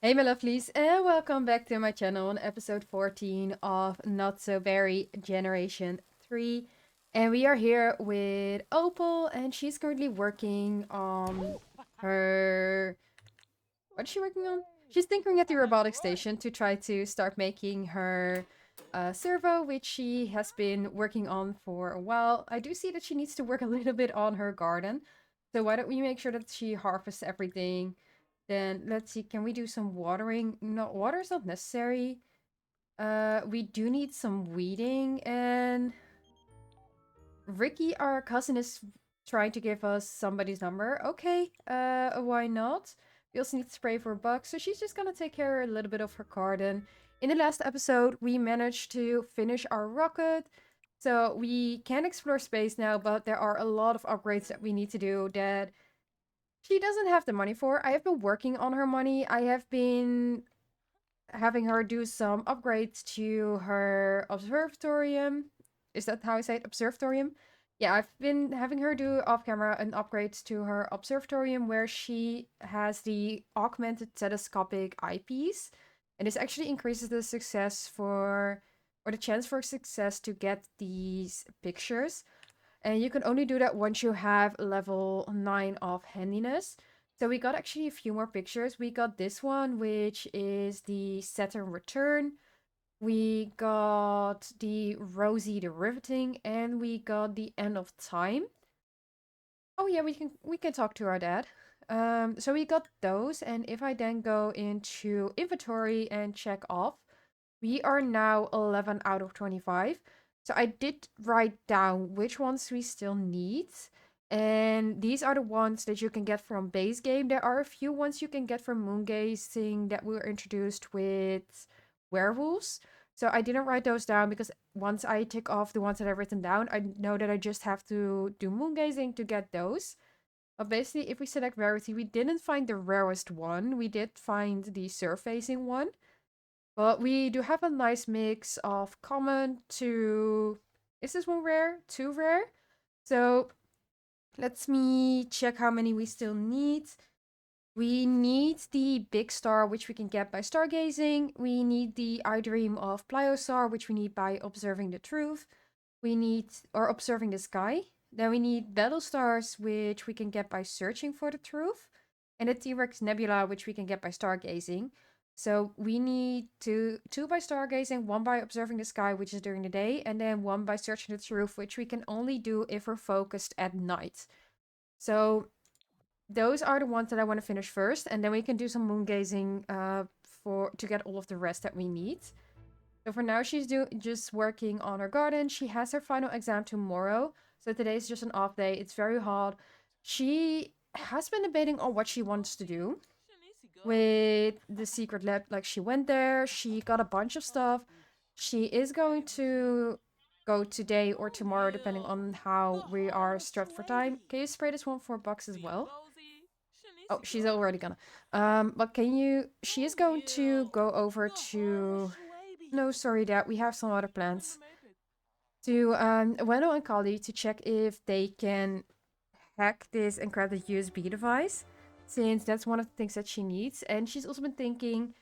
Hey my lovelies, and welcome back to my channel on episode 14 of Not So Berry Generation 3. And we are here with Opal, and she's currently working on her... What is she working on? She's tinkering at the robotic station to try to start making her servo, which she has been working on for a while. I do see that she needs to work a little bit on her garden. So why don't we make sure that she harvests everything? Then let's see, can we do some watering? No, water is not necessary. We do need some weeding, and Ricky, our cousin, is trying to give us somebody's number. Okay, why not? We also need to spray for bugs, so she's just gonna take care a little bit of her garden. In the last episode, we managed to finish our rocket, so we can explore space now, but there are a lot of upgrades that we need to do that she doesn't have the money for. I have been working on her money. I have been having her do some upgrades to her observatorium. Is that how I say it? Observatorium? Yeah, I've been having her do off camera an upgrades to her observatorium where she has the augmented telescopic eyepiece. And this actually increases the success for, or the chance for success to get these pictures. And you can only do that once you have level 9 of handiness. So we got actually a few more pictures. We got this one, which is the Saturn Return. We got the Rosie the Riveting, and we got the End of Time. Oh yeah, we can talk to our dad. So we got those, and if I then go into inventory and check off, we are now 11 out of 25. So I did write down which ones we still need. And these are the ones that you can get from base game. There are a few ones you can get from moongazing that were introduced with werewolves. So I didn't write those down because once I tick off the ones that I've written down, I know that I just have to do moongazing to get those. But basically, if we select rarity, we didn't find the rarest one. We did find the surfacing one. But we do have a nice mix of common to... Is this one rare? Two rare? So let me check how many we still need. We need the big star, which we can get by stargazing. We need the I Dream of Pliosar, which we need by observing the truth. We need, or observing the sky. Then we need battle stars, which we can get by searching for the truth. And the T-Rex Nebula, which we can get by stargazing. So we need two by stargazing, one by observing the sky, which is during the day, and then one by searching the truth, which we can only do if we're focused at night. So those are the ones that I want to finish first, and then we can do some moon gazing for to get all of the rest that we need. So for now, she's just working on her garden. She has her final exam tomorrow, so today's just an off day. It's very hot. She has been debating on what she wants to do with the secret lab. Like, she went there, she got a bunch of stuff. She is going to go today or tomorrow, depending on how we are strapped for time. Can you spray this one for bucks as well? Oh, she's already gonna. But can you... She is going to go over to... No, sorry, Dad. We have some other plans. To Wendell and Kali to check if they can hack this encrypted USB device, since that's one of the things that she needs. And she's also been thinking,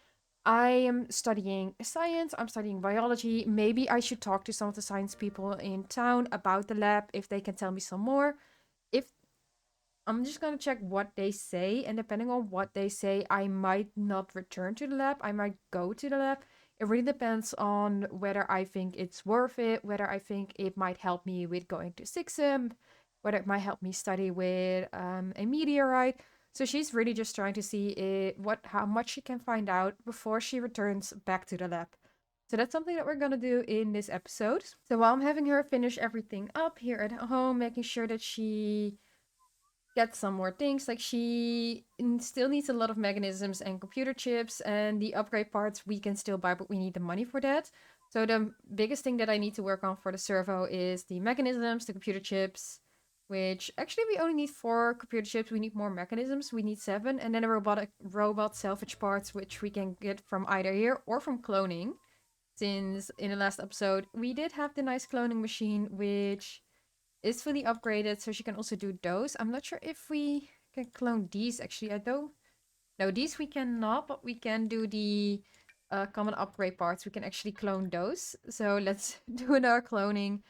I am studying science, I'm studying biology. Maybe I should talk to some of the science people in town about the lab if they can tell me some more. If I'm just gonna check what they say, and depending on what they say, I might not return to the lab. I might go to the lab. It really depends on whether I think it's worth it, whether I think it might help me with going to Sixim, whether it might help me study with a meteorite. So she's really just trying to see how much she can find out before she returns back to the lab. So that's something that we're gonna do in this episode. So while I'm having her finish everything up here at home, making sure that she get some more things. Like, she still needs a lot of mechanisms and computer chips, and the upgrade parts we can still buy, but we need the money for that. So the biggest thing that I need to work on for the servo is the mechanisms, the computer chips, which actually we only need 4 computer chips. We need more mechanisms. We need 7, and then a robot salvage parts, which we can get from either here or from cloning. Since in the last episode we did have the nice cloning machine, which is fully upgraded, so she can also do those. I'm not sure if we can clone these, actually. I don't No, these we cannot, but we can do the common upgrade parts. We can actually clone those. So let's do another cloning.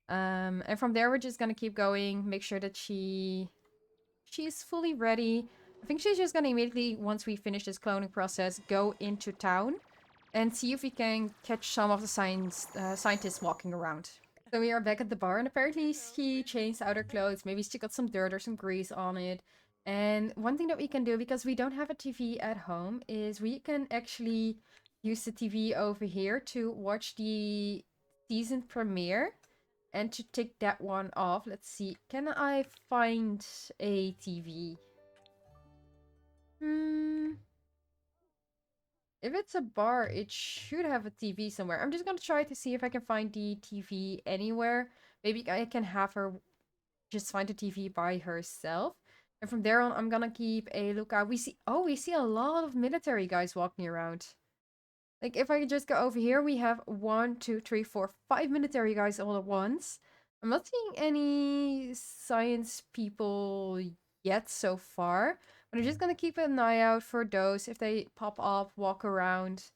And from there, we're just gonna keep going. Make sure that she's fully ready. I think she's just gonna immediately, once we finish this cloning process, go into town and see if we can catch some of the scientists walking around. So we are back at the bar, and apparently she changed out her clothes. Maybe she got some dirt or some grease on it. And one thing that we can do, because we don't have a TV at home, is we can actually use the TV over here to watch the season premiere and to take that one off. Let's see. Can I find a TV? Hmm. If it's a bar, it should have a TV somewhere. I'm just gonna try to see if I can find the TV anywhere. Maybe I can have her just find the TV by herself. And from there on, I'm gonna keep a lookout. We see a lot of military guys walking around. Like, if I just go over here, we have 1, 2, 3, 4, 5 military guys all at once. I'm not seeing any science people yet so far. But I'm just gonna keep an eye out for those. If they pop up, walk around.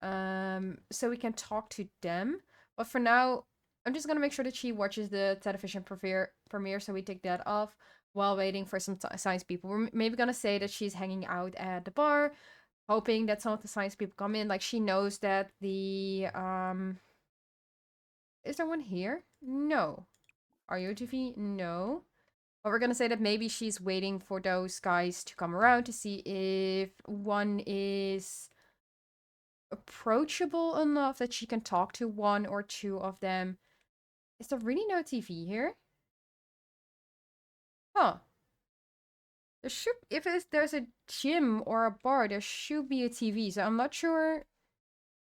So we can talk to them. But for now, I'm just gonna make sure that she watches the television premiere, so we take that off while waiting for some science people. We're maybe gonna say that she's hanging out at the bar, hoping that some of the science people come in. Like, she knows that the is there one here? No. Are you TV? No. But we're gonna say that maybe she's waiting for those guys to come around to see if one is approachable enough that she can talk to one or two of them. Is there really no TV here? Huh. There should, if there's a gym or a bar, there should be a TV. So I'm not sure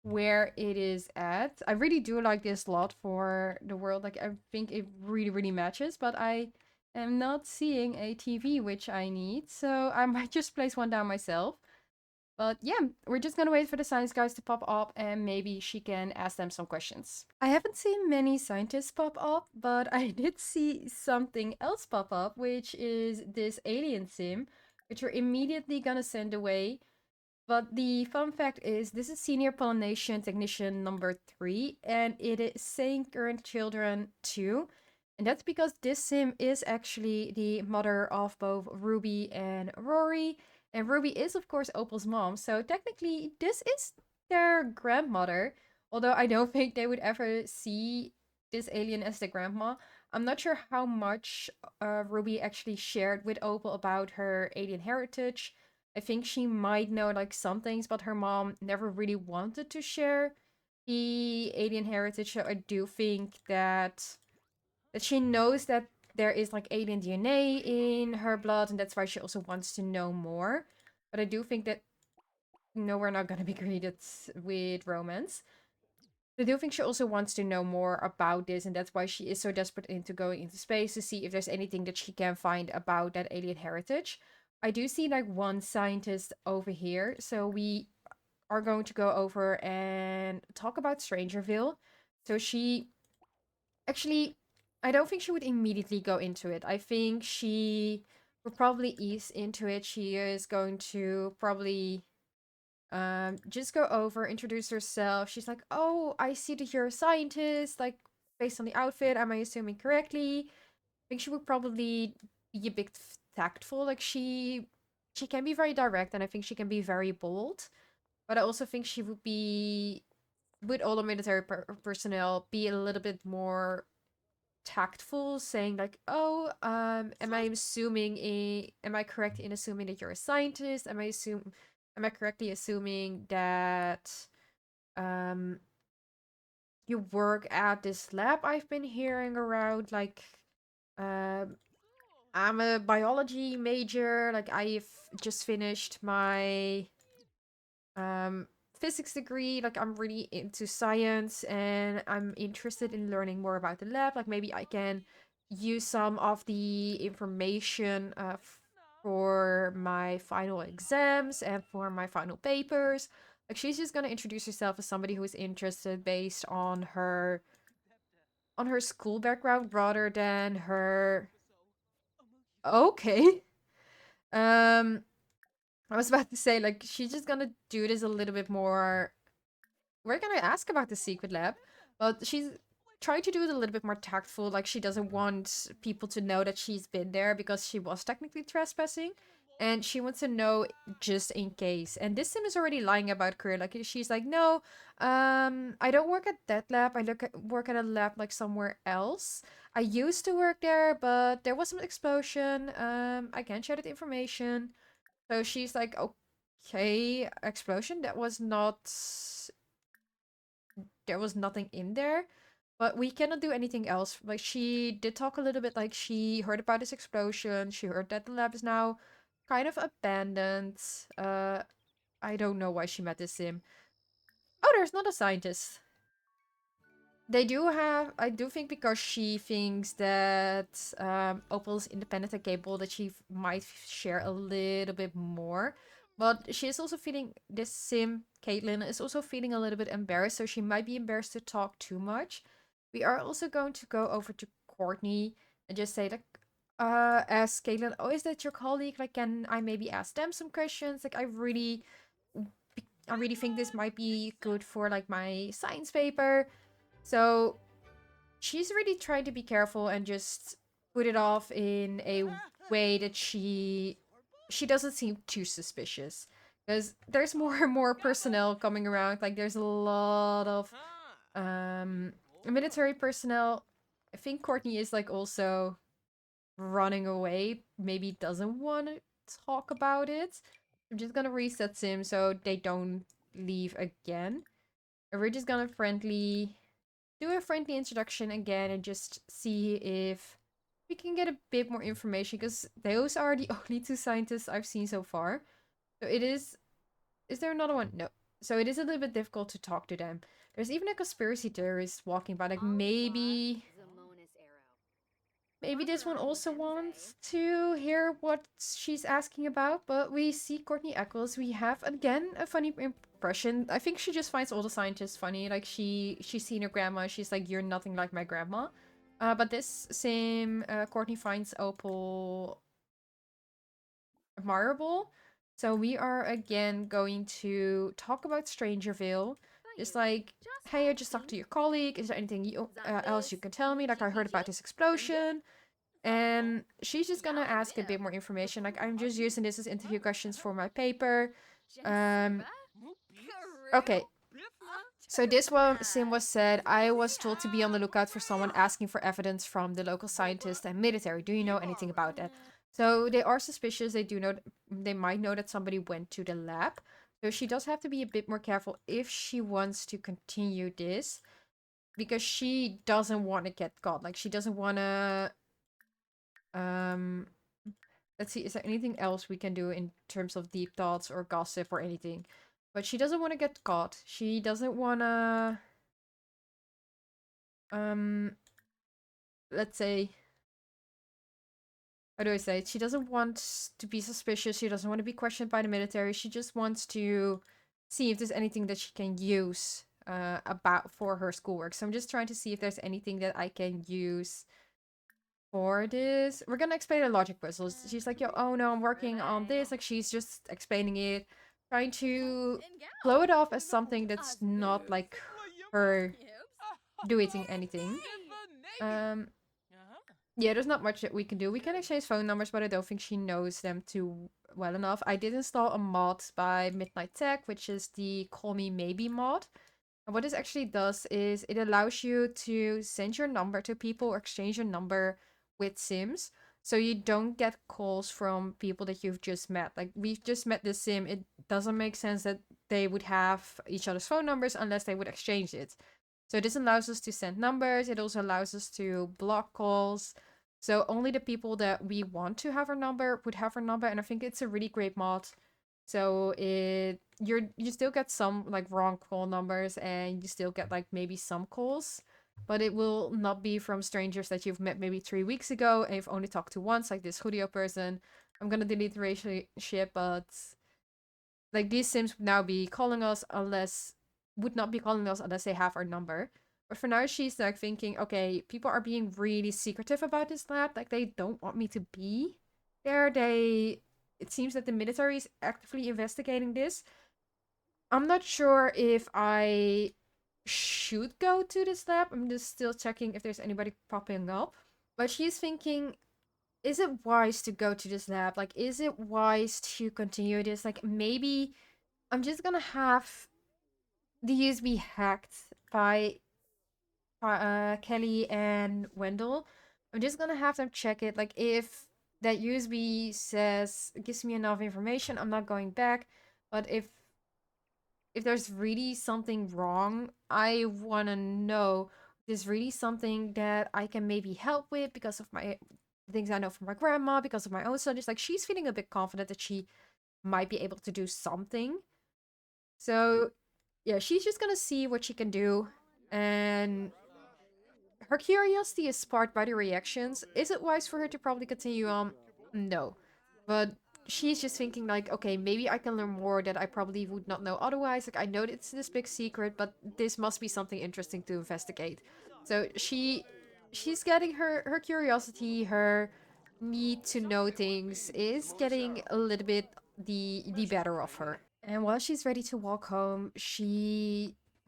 where it is at. I really do like this lot for the world. Like, I think it really, really matches, but I am not seeing a TV, which I need. So I might just place one down myself. But yeah, we're just gonna wait for the science guys to pop up and maybe she can ask them some questions. I haven't seen many scientists pop up, but I did see something else pop up, which is this alien sim, which we're immediately gonna send away. But the fun fact is, this is Senior Pollination Technician number 3, and it is saying current children 2. And that's because this sim is actually the mother of both Ruby and Rory. And Ruby is, of course, Opal's mom. So technically, this is their grandmother. Although I don't think they would ever see this alien as the grandma. I'm not sure how much Ruby actually shared with Opal about her alien heritage. I think she might know like some things, but her mom never really wanted to share the alien heritage. So I do think that she knows that there is like alien DNA in her blood, and that's why she also wants to know more. But I do think that no, we're not gonna be greeted with romance. I do think she also wants to know more about this, and that's why she is so desperate into going into space to see if there's anything that she can find about that alien heritage. I do see like one scientist over here, so we are going to go over and talk about Strangerville. So she actually, I don't think she would immediately go into it. I think she would probably ease into it. She is going to probably just go over, introduce herself. She's like, "Oh, I see that you're a scientist. Like, based on the outfit, am I assuming correctly?" I think she would probably be a bit tactful. Like, she can be very direct, and I think she can be very bold. But I also think she would be, with all the military personnel, be a little bit more tactful, saying like, "Oh, am I correct in assuming that you're a scientist? Am I correctly assuming that um you work at this lab I've been hearing around? Like, um I'm a biology major, like I've just finished my um physics degree, like I'm really into science and I'm interested in learning more about the lab. Like, maybe I can use some of the information for my final exams and for my final papers." Like, she's just gonna introduce herself as somebody who is interested based on her school background rather than her. Okay. um I was about to say, like, she's just gonna do this a little bit more. We're gonna ask about the secret lab, but she's trying to do it a little bit more tactful. Like, she doesn't want people to know that she's been there because she was technically trespassing. And she wants to know just in case. And this sim is already lying about career. Like, she's like, no, I don't work at that lab. I work at a lab like somewhere else. I used to work there, but there was some explosion. I can't share that information. So she's like, okay, explosion. There was nothing in there, but we cannot do anything else. Like, she did talk a little bit, like she heard about this explosion. She heard that the lab is now kind of abandoned. I don't know why she met this sim. Oh, there's not a scientist. They do have, I do think, because she thinks that Opal is independent and capable, that she might share a little bit more. But she is also feeling, this sim, Caitlin, is also feeling a little bit embarrassed, so she might be embarrassed to talk too much. We are also going to go over to Courtney and just say, like, ask Caitlin, oh, is that your colleague? Like, can I maybe ask them some questions? Like, I really think this might be good for, like, my science paper. So she's really trying to be careful and just put it off in a way that she doesn't seem too suspicious. Because there's more and more personnel coming around. Like, there's a lot of military personnel. I think Courtney is like also running away. Maybe doesn't want to talk about it. I'm just gonna reset Sim so they don't leave again. And we're just gonna do a friendly introduction again and just see if we can get a bit more information, because those are the only two scientists I've seen so far. So it is there another one? No. So it is a little bit difficult to talk to them. There's even a conspiracy theorist walking by, like maybe this one also wants to hear what she's asking about, but we see Courtney Eccles. We have again a funny impression. I think she just finds all the scientists funny. Like, she's seen her grandma. She's like, you're nothing like my grandma. But this same Courtney finds Opal admirable. So we are again going to talk about Strangerville. Just like, hey, I just talked to your colleague. Is there anything else you can tell me? Like, I heard about this explosion. And she's just gonna ask a bit more information. Like, I'm just using this as interview questions for my paper. Um, okay. So this one, Sim was said, I was told to be on the lookout for someone asking for evidence from the local scientists and military. Do you know anything about that? So they are suspicious. They do know, they might know that somebody went to the lab. So she does have to be a bit more careful if she wants to continue this, because she doesn't want to get caught. Like, she doesn't want to um let's see, is there anything else we can do in terms of deep thoughts or gossip or anything? But she doesn't want to get caught. She doesn't want to, um, let's say, how do I say it? She doesn't want to be suspicious. She doesn't want to be questioned by the military. She just wants to see if there's anything that she can use about for her schoolwork. So I'm just trying to see if there's anything that I can use for this. We're gonna explain the logic puzzles. She's like, yo, oh no, I'm working on this. Like, she's just explaining it, trying to blow it off as something that's not like her doing anything. Um, yeah, there's not much that we can do. We can exchange phone numbers, but I don't think she knows them too well enough. I did install a mod by Midnight Tech, which is the Call Me Maybe mod. And what this actually does is it allows you to send your number to people or exchange your number with Sims. So you don't get calls from people that you've just met. Like, we've just met this Sim. It doesn't make sense that they would have each other's phone numbers unless they would exchange it. So this allows us to send numbers. It also allows us to block calls. So only the people that we want to have our number would have our number. And I think it's a really great mod. So you still get some like wrong call numbers, and you still get like maybe some calls, but it will not be from strangers that you've met maybe 3 weeks ago and you've only talked to once, like this Julio person. I'm gonna delete the relationship, but like, these Sims would now be calling us unless would not be calling us unless they have our number. But for now, she's like thinking, okay, people are being really secretive about this lab. Like, they don't want me to be there. it seems that the military is actively investigating this. I'm not sure if I should go to this lab. I'm just still checking if there's anybody popping up. But she's thinking, is it wise to go to this lab? Like, is it wise to continue this? Like, maybe I'm just gonna have the USB hacked by Kelly and Wendell. I'm just gonna have them check it. Like, if that USB says gives me enough information, I'm not going back. But if there's really something wrong, I wanna know if there's really something that I can maybe help with because of my things I know from my grandma, because of my own studies. Like, she's feeling a bit confident that she might be able to do something. So yeah, she's just gonna see what she can do. And her curiosity is sparked by the reactions. Is it wise for her to probably continue on? No. But she's just thinking like, okay, maybe I can learn more that I probably would not know otherwise. Like, I know it's this big secret, but this must be something interesting to investigate. So she's getting her curiosity, her need to know things is getting a little bit the better of her. And while she's ready to walk home,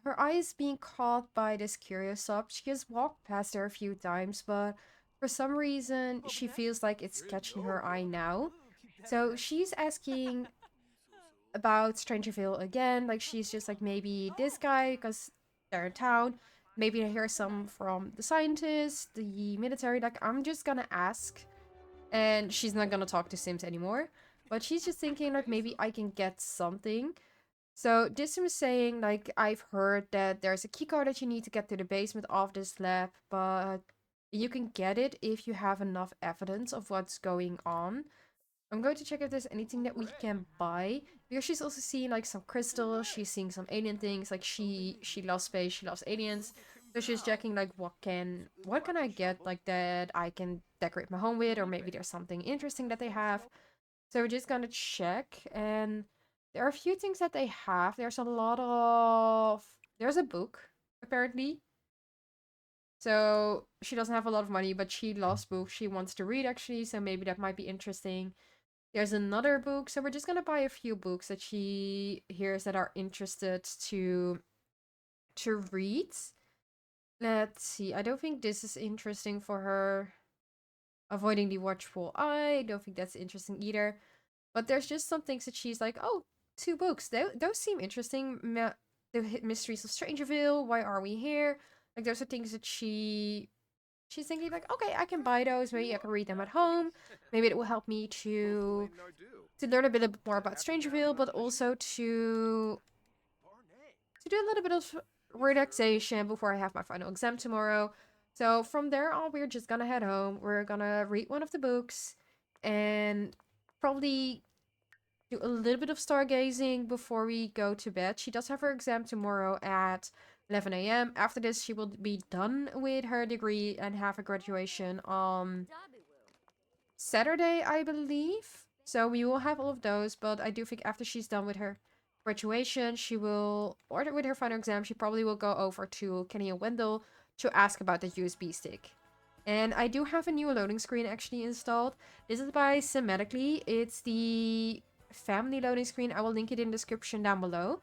her eye is being caught by this curious shop. She has walked past there a few times, but for some reason she feels like it's catching her eye now. So she's asking about Strangerville again. Like, she's just like, maybe this guy, because they're in town. Maybe I hear some from the scientists, the military. Like, I'm just gonna ask. And she's not gonna talk to Sims anymore. But she's just thinking like, maybe I can get something. So this was saying like, I've heard that there's a keycard that you need to get to the basement of this lab, but you can get it if you have enough evidence of what's going on. I'm going to check if there's anything that we can buy, because she's also seeing like some crystals. She's seeing some alien things. Like, she loves space. She loves aliens. So she's checking like, what can I get like that I can decorate my home with, or maybe there's something interesting that they have. So we're just gonna check, and there are a few things that they have. There's a book apparently. So she doesn't have a lot of money, but she loves books. She wants to read actually, so maybe that might be interesting. There's another book, so we're just gonna buy a few books that she hears that are interested to read. Let's see. I don't think this is interesting for her. Avoiding the watchful eye. I don't think that's interesting either. But there's just some things that she's like, oh, two books. Those seem interesting. The Mysteries of Strangerville. Why are we here? Like, those are things that she's thinking like, okay, I can buy those. Maybe I can read them at home. Maybe it will help me to learn a bit more about Strangerville, but also to do a little bit of relaxation before I have my final exam tomorrow. So from there on, we're just gonna head home. We're gonna read one of the books and probably do a little bit of stargazing before we go to bed. She does have her exam tomorrow at 11 a.m. After this, she will be done with her degree and have a graduation on Saturday, I believe. So we will have all of those, but I do think after she's done with her graduation, she will, or with her final exam, she probably will go over to Kenny and Wendell to ask about the USB stick. And I do have a new loading screen actually installed. This is by Symmetrically. It's the family loading screen. I will link it in the description down below.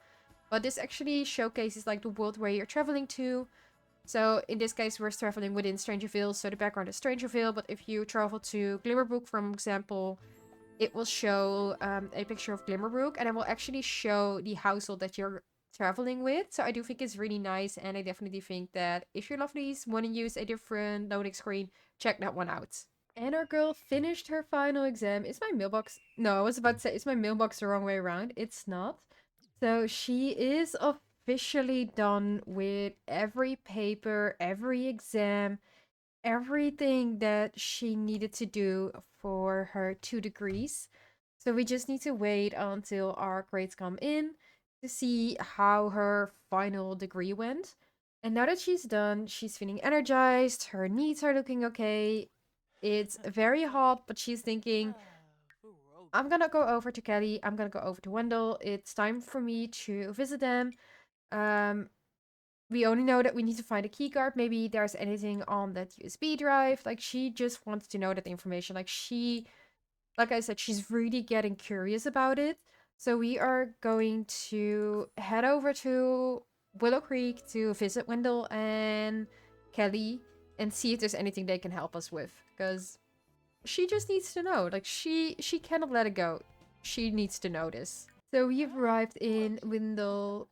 But this actually showcases like the world where you're traveling to. So in this case, we're traveling within Strangerville, so the background is Strangerville. But if you travel to Glimmerbrook, for example, it will show a picture of Glimmerbrook, and it will actually show the household that you're traveling with. So I do think it's really nice, and I definitely think that if your lovelies want to use a different loading screen, check that one out. And our girl finished her final exam. Is my mailbox... No, I was about to say, is my mailbox the wrong way around? It's not. So she is officially done with every paper, every exam, everything that she needed to do for her 2 degrees. So we just need to wait until our grades come in to see how her final degree went. And now that she's done, she's feeling energized, her needs are looking okay. It's very hot, but she's thinking, I'm gonna go over to Kelly, I'm gonna go over to Wendell. It's time for me to visit them. Um, we only know that we need to find a keycard. Maybe there's anything on that USB drive. Like, she just wants to know that information. Like, she like I said, she's really getting curious about it. So we are going to head over to Willow Creek to visit Wendell and Kelly and see if there's anything they can help us with. Because she just needs to know. Like she cannot let it go. She needs to know this. So we've arrived in Wendell?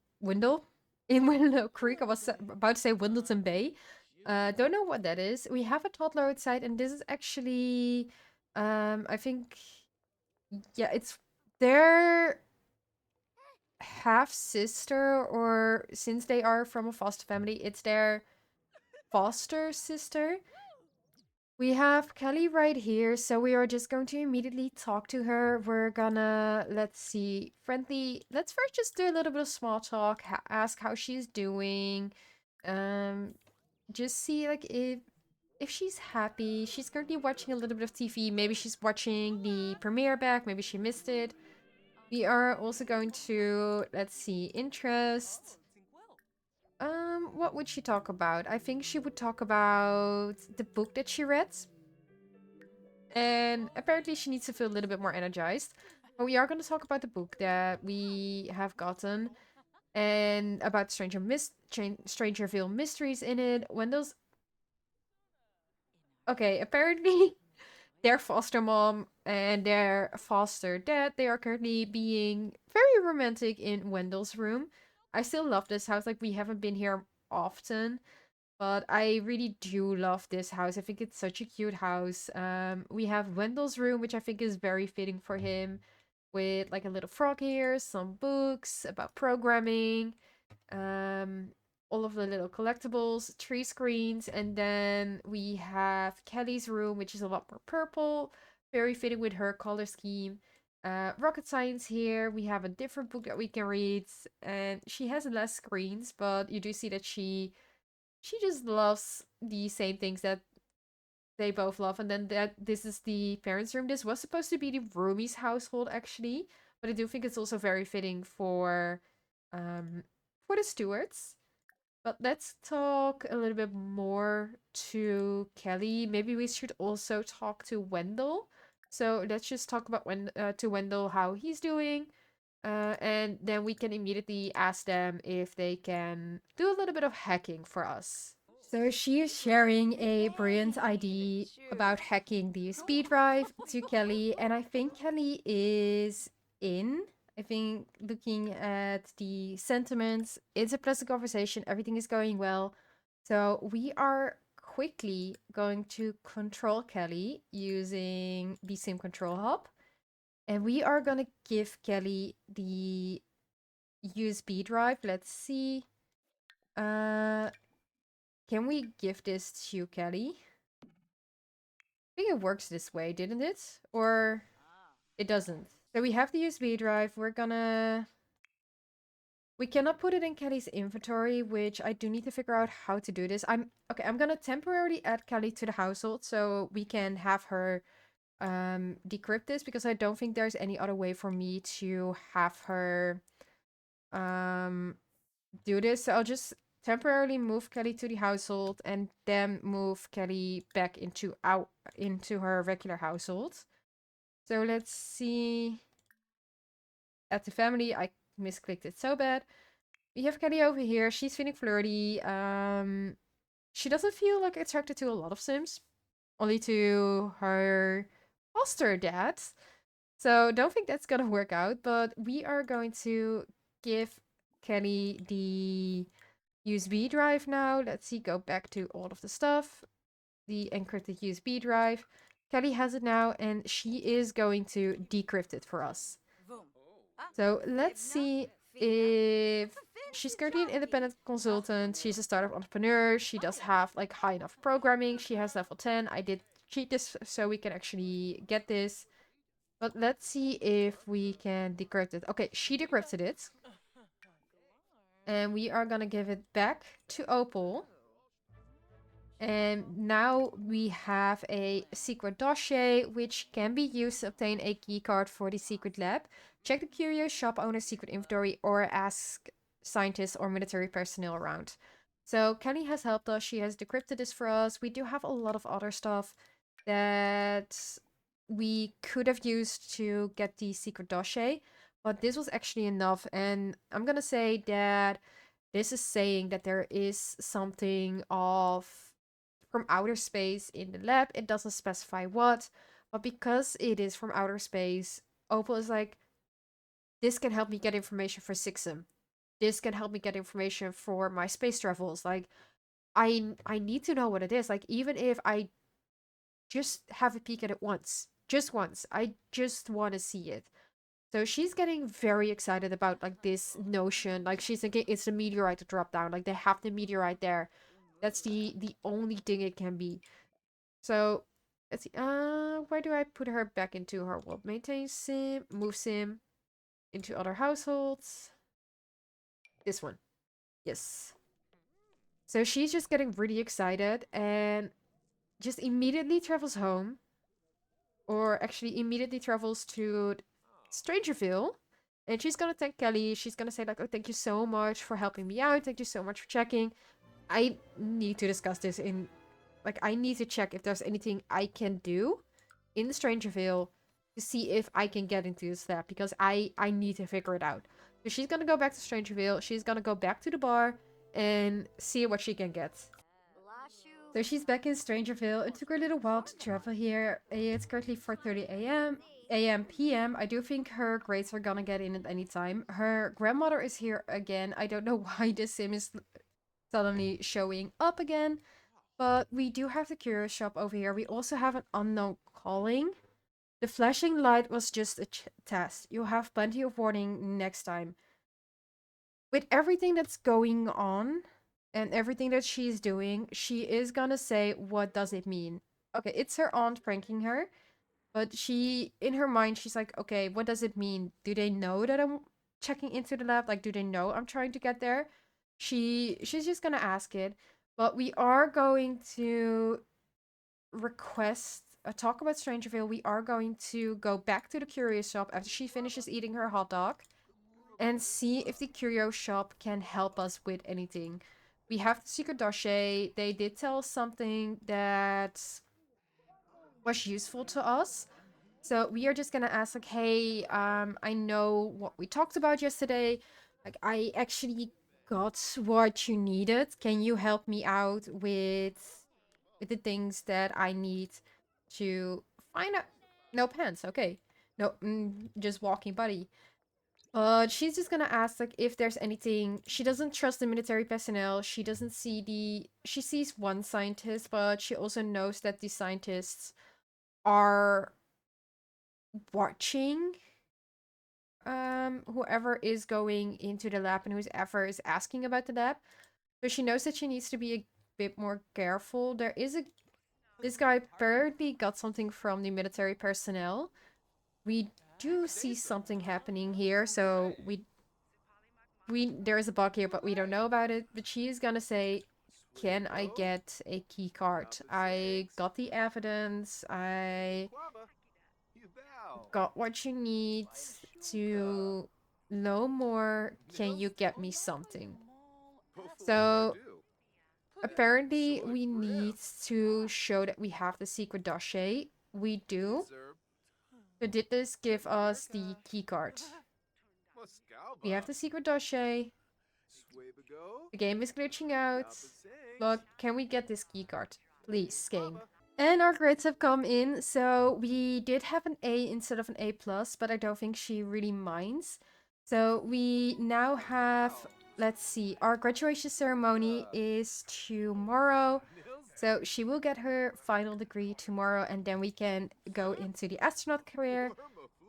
In Willow Creek. I was about to say Windleton Bay. Don't know what that is. We have a toddler outside, and this is actually, I think, yeah, it's their half sister, or since they are from a foster family, it's their foster sister. We have Kelly right here, so we are just going to immediately talk to her. We're gonna, let's see, let's first just do a little bit of small talk, ask how she's doing, um, just see like if she's happy. She's currently watching a little bit of TV. Maybe she's watching the premiere back. Maybe she missed it. We are also going to, let's see, interest. What would she talk about? I think she would talk about the book that she read. And apparently she needs to feel a little bit more energized. But we are going to talk about the book that we have gotten and about Strangerville mysteries in it. When those... Okay, apparently their foster mom and their foster dad, they are currently being very romantic in Wendell's room. I still love this house. Like, we haven't been here often, but I really do love this house. I think it's such a cute house. We have Wendell's room, which I think is very fitting for him, with like a little frog here, some books about programming, um, all of the little collectibles, tree screens, and then we have Kelly's room, which is a lot more purple, very fitting with her color scheme. Rocket science here. We have a different book that we can read, and she has less screens, but you do see that she just loves the same things that they both love. And then that this is the parents' room. This was supposed to be the roomies' household actually, but I do think it's also very fitting um for the stewards. But let's talk a little bit more to Kelly. Maybe we should also talk to Wendell. So let's just talk about to Wendell how he's doing. And then we can immediately ask them if they can do a little bit of hacking for us. So she is sharing a brilliant idea about hacking the USB drive to Kelly, and I think Kelly is in. I think looking at the sentiments, it's a pleasant conversation, everything is going well. So we are quickly going to control Kelly using the Sim Control Hub, and we are going to give Kelly the USB drive. Let's see. Uh, can we give this to Kelly? I think it works this way, didn't it? Or it doesn't. So we have the USB drive. We cannot put it in Kelly's inventory, which I do need to figure out how to do this. I'm gonna temporarily add Kelly to the household so we can have her decrypt this, because I don't think there's any other way for me to have her um do this. So I'll just temporarily move Kelly to the household and then move Kelly back into her regular household. So let's see. At the family, I misclicked it so bad. We have Kelly over here. She's feeling flirty. She doesn't feel like attracted to a lot of Sims, only to her foster dad. So don't think that's gonna work out. But we are going to give Kelly the USB drive now. Let's see, go back to all of the stuff. The encrypted USB drive. Kelly has it now, and she is going to decrypt it for us. So let's see if she's currently an independent consultant. She's a startup entrepreneur. She does have like high enough programming. She has level 10. I did cheat this so we can actually get this. But let's see if we can decrypt it. Okay, she decrypted it. And we are gonna give it back to Opal. And now we have a secret dossier, which can be used to obtain a keycard for the secret lab. Check the curious shop owner's secret inventory or ask scientists or military personnel around. So Kelly has helped us. She has decrypted this for us. We do have a lot of other stuff that we could have used to get the secret dossier, but this was actually enough. And I'm gonna say that this is saying that there is something of from outer space in the lab. It doesn't specify what, but because it is from outer space, Opal is like, this can help me get information for Sixum. This can help me get information for my space travels. Like, I need to know what it is. Like, even if I just have a peek at it once, just once, I just want to see it. So she's getting very excited about like this notion. Like she's thinking it's a meteorite to drop down. Like they have the meteorite there. That's the only thing it can be. So let's see. Where do I put her back into her world? Maintain sim, move sim into other households. This one. Yes. So she's just getting really excited and just immediately travels home, or actually immediately travels to Strangerville. And she's gonna thank Kelly. She's gonna say like, "Oh, thank you so much for helping me out. Thank you so much for checking. I need to discuss this in, like, I need to check if there's anything I can do in Strangerville to see if I can get into this lab because I need to figure it out." So she's gonna go back to Strangerville. She's gonna go back to the bar and see what she can get. So she's back in Strangerville. It took her a little while to travel here. It's currently 4:30 a.m. PM. I do think her grades are gonna get in at any time. Her grandmother is here again. I don't know why this sim is suddenly showing up again. But we do have the curio shop over here. We also have an unknown calling. The flashing light was just a test. You'll have plenty of warning next time. With everything that's going on and everything that she's doing, she is gonna say, what does it mean? Okay, it's her aunt pranking her, but she, in her mind, she's like, okay, what does it mean? Do they know that I'm checking into the lab? Like, do they know I'm trying to get there? She's just gonna ask it, but we are going to request a talk about Strangerville. We are going to go back to the curio shop after she finishes eating her hot dog and see if the curio shop can help us with anything. We have the secret dossier. They did tell us something that was useful to us. So we are just gonna ask like, hey, I know what we talked about yesterday. Like I actually got what you needed. Can you help me out with the things that I need to find out? No pants, okay. No, just walking body. She's just gonna ask like if there's anything. She doesn't trust the military personnel. She doesn't see the. She sees one scientist, but she also knows that the scientists are watching whoever is going into the lab and whoever is asking about the lab. So she knows that she needs to be a bit more careful. There is a This guy apparently got something from the military personnel. We do see something happening here, so we there is a bug here, but we don't know about it. But she is gonna say, "Can I get a key card? I got the evidence. I got what you need to know more. Can you get me something?" So apparently, we need to show that we have the secret dossier. We do. So did this give us the key card? We have the secret dossier. The game is glitching out. Look, can we get this key card? Please, game. And our grades have come in, so we did have an A instead of an A+, but I don't think she really minds. So we now have, let's see, our graduation ceremony is tomorrow. So she will get her final degree tomorrow, and then we can go into the astronaut career.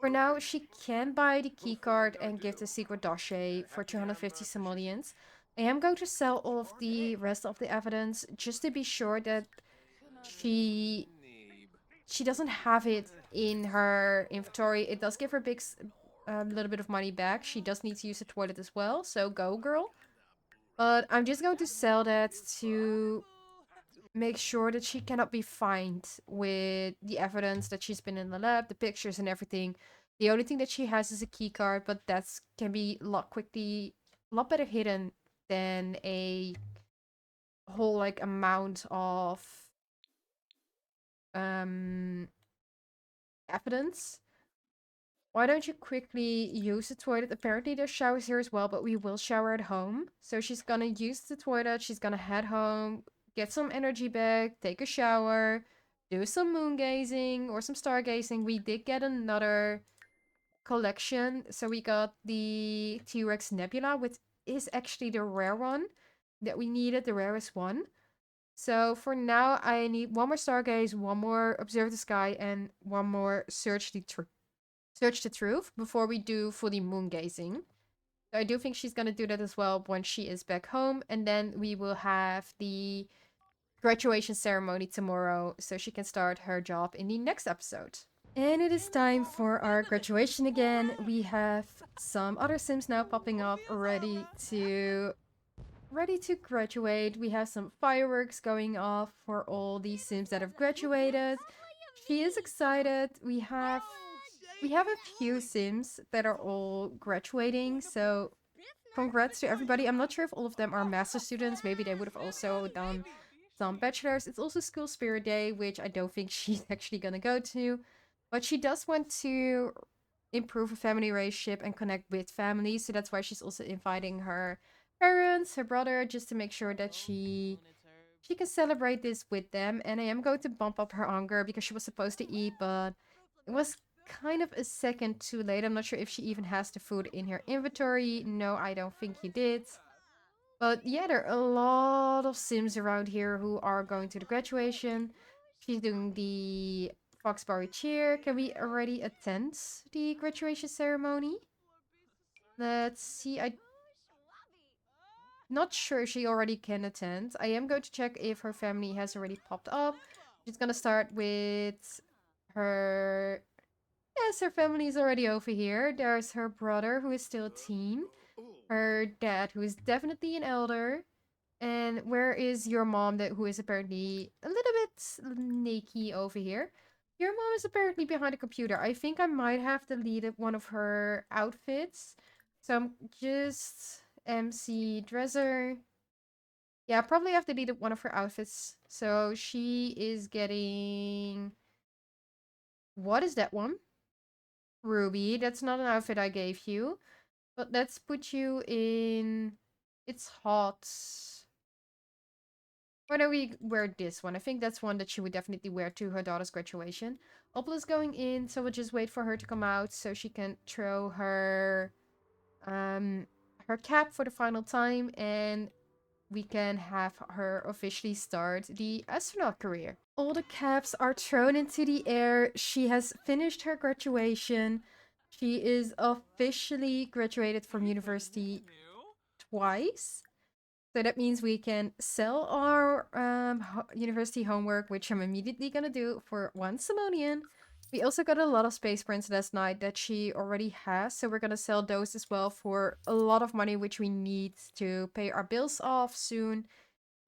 For now, she can buy the keycard and give the secret dossier for 250 simoleons. I am going to sell all of the rest of the evidence just to be sure that she she doesn't have it in her inventory. It does give her a little bit of money back. She does need to use the toilet as well, so go girl. But I'm just going to sell that to make sure that she cannot be fined with the evidence that she's been in the lab, the pictures and everything. The only thing that she has is a key card, but that's can be a lot better hidden than a whole like amount of um evidence. Why don't you quickly use the toilet? Apparently there's showers here as well, but we will shower at home. So she's gonna use the toilet, she's gonna head home, get some energy back, take a shower, do some moon gazing or some stargazing. We did get another collection. So we got the T-Rex Nebula, which is actually the rare one that we needed, the rarest one. So for now, I need one more stargaze, one more observe the sky, and one more search the truth before we do fully moon gazing. So I do think she's gonna do that as well once she is back home, and then we will have the graduation ceremony tomorrow, so she can start her job in the next episode. And it is time for our graduation again. We have some other Sims now popping up ready to graduate. We have some fireworks going off for all these Sims that have graduated. She is excited. We have a few Sims that are all graduating, so congrats to everybody. I'm not sure if all of them are master students. Maybe they would have also done some bachelors. It's also School Spirit Day, which I don't think she's actually gonna go to. But she does want to improve her family relationship and connect with family, so that's why she's also inviting her parents, her brother, just to make sure that she can celebrate this with them. And I am going to bump up her hunger because she was supposed to eat, but it was kind of a second too late. I'm not sure if she even has the food in her inventory. No, I don't think he did. But yeah, there are a lot of Sims around here who are going to the graduation. She's doing the Foxbury cheer. Can we already attend the graduation ceremony? Let's see. I'm not sure if she already can attend. I am going to check if her family has already popped up. She's gonna start with her. Yes, her family is already over here. There's her brother, who is still a teen. Her dad, who is definitely an elder. And where is your mom, that who is apparently a little bit naked over here? Your mom is apparently behind a computer. I think I might have deleted one of her outfits. So I'm just MC Dresser. Yeah, I probably have deleted one of her outfits. So she is getting... What is that one? Ruby. That's not an outfit I gave you. But let's put you in... It's hot. Why don't we wear this one? I think that's one that she would definitely wear to her daughter's graduation. Opal is going in, so we'll just wait for her to come out so she can throw her cap for the final time, and we can have her officially start the astronaut career. All the caps are thrown into the air. She has finished her graduation. She is officially graduated from university twice. So that means we can sell our university homework, which I'm immediately gonna do for one Simonian. We also got a lot of space prints last night that she already has, so we're gonna sell those as well for a lot of money, which we need to pay our bills off soon.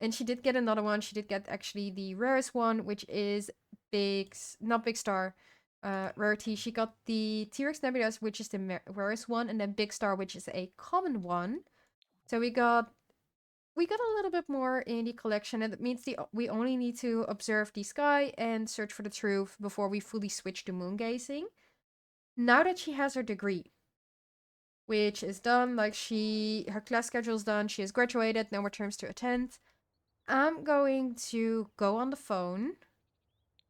And she did get another one. She did get actually the rarest one, which is not Big Star, rarity. She got the T-Rex Nebulas, which is the rarest one, and then Big Star, which is a common one. So we got a little bit more in the collection, and it means we only need to observe the sky and search for the truth before we fully switch to moon gazing. Now that she has her degree, which is done, like her class schedule is done, she has graduated, no more terms to attend. I'm going to go on the phone.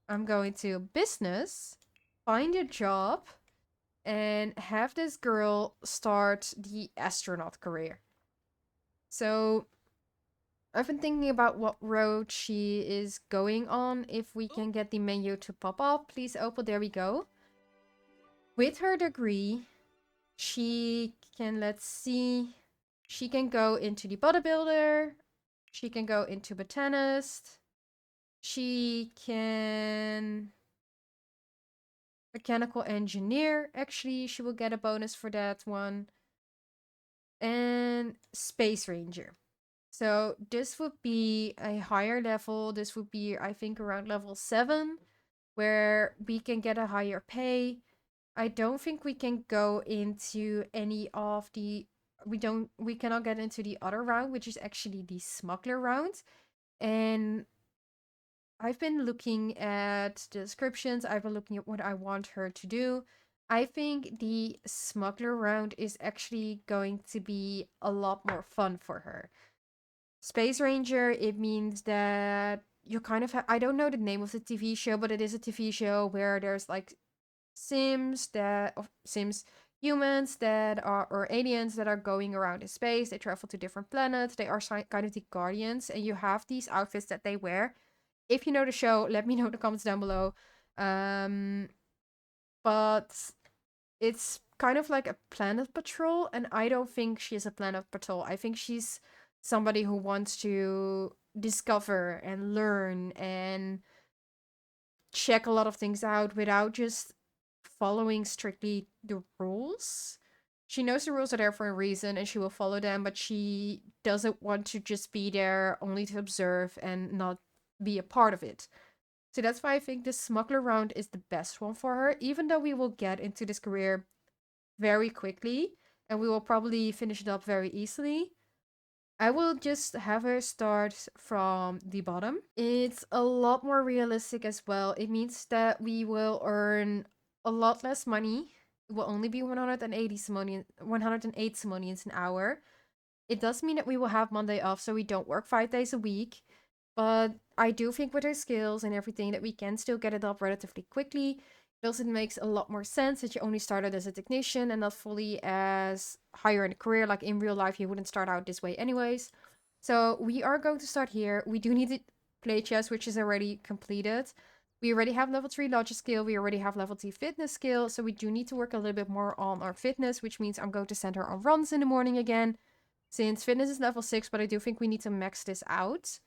I'm going to business, find a job, and have this girl start the astronaut career. So I've been thinking about what road she is going on. If we can get the menu to pop up, please, Opal. There we go. With her degree, she can, let's see, she can go into the bodybuilder. She can go into botanist. She can mechanical engineer. Actually, she will get a bonus for that one. And space ranger. So this would be a higher level. This would be, I think, around level 7, where we can get a higher pay. I don't think we can go into any of the... We cannot get into the other round, which is actually the smuggler round. And I've been looking at the descriptions, I've been looking at what I want her to do. I think the smuggler round is actually going to be a lot more fun for her. Space Ranger, it means that you kind of I don't know the name of the TV show, but it is a TV show where there's like Sims humans that are or aliens that are going around in space. They travel to different planets. They are kind of the guardians, and you have these outfits that they wear. If you know the show, let me know in the comments down below. Um, but it's kind of like a planet patrol, and I don't think she's a planet patrol. I think she's somebody who wants to discover and learn and check a lot of things out without just following strictly the rules. She knows the rules are there for a reason and she will follow them, but she doesn't want to just be there only to observe and not be a part of it. So that's why I think the smuggler round is the best one for her, even though we will get into this career very quickly and we will probably finish it up very easily. I will just have her start from the bottom. It's a lot more realistic as well. It means that we will earn a lot less money. It will only be 108 simoleons an hour. It does mean that we will have Monday off, so we don't work 5 days a week. But I do think with her skills and everything that we can still get it up relatively quickly. It also makes a lot more sense that you only started as a technician and not fully as higher in the career. Like in real life, you wouldn't start out this way anyways. So we are going to start here. We do need to play chess, which is already completed. We already have level 3 logic skill. We already have level 2 fitness skill. So we do need to work a little bit more on our fitness, which means I'm going to send her on runs in the morning again. Since fitness is level 6, but I do think we need to max this out.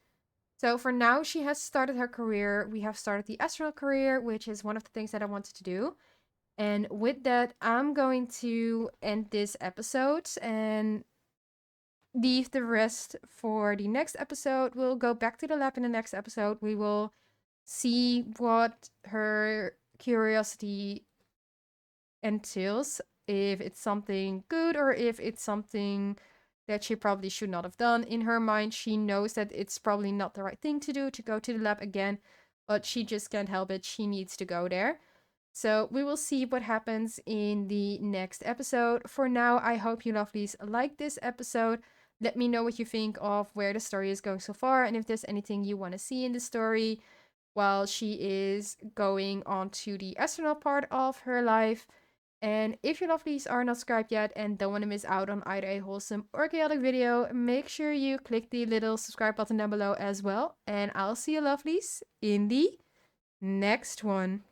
So for now, she has started her career. We have started the astronaut career, which is one of the things that I wanted to do. And with that, I'm going to end this episode and leave the rest for the next episode. We'll go back to the lab in the next episode. We will see what her curiosity entails, if it's something good or if it's something that she probably should not have done. In her mind, she knows that it's probably not the right thing to do to go to the lab again, but she just can't help it. She needs to go there. So we will see what happens in the next episode. For now, I hope you lovelies like this episode. Let me know what you think of where the story is going so far and if there's anything you want to see in the story while she is going on to the astronaut part of her life. And if you lovelies are not subscribed yet and don't want to miss out on either a wholesome or chaotic video, make sure you click the little subscribe button down below as well. And I'll see you lovelies in the next one.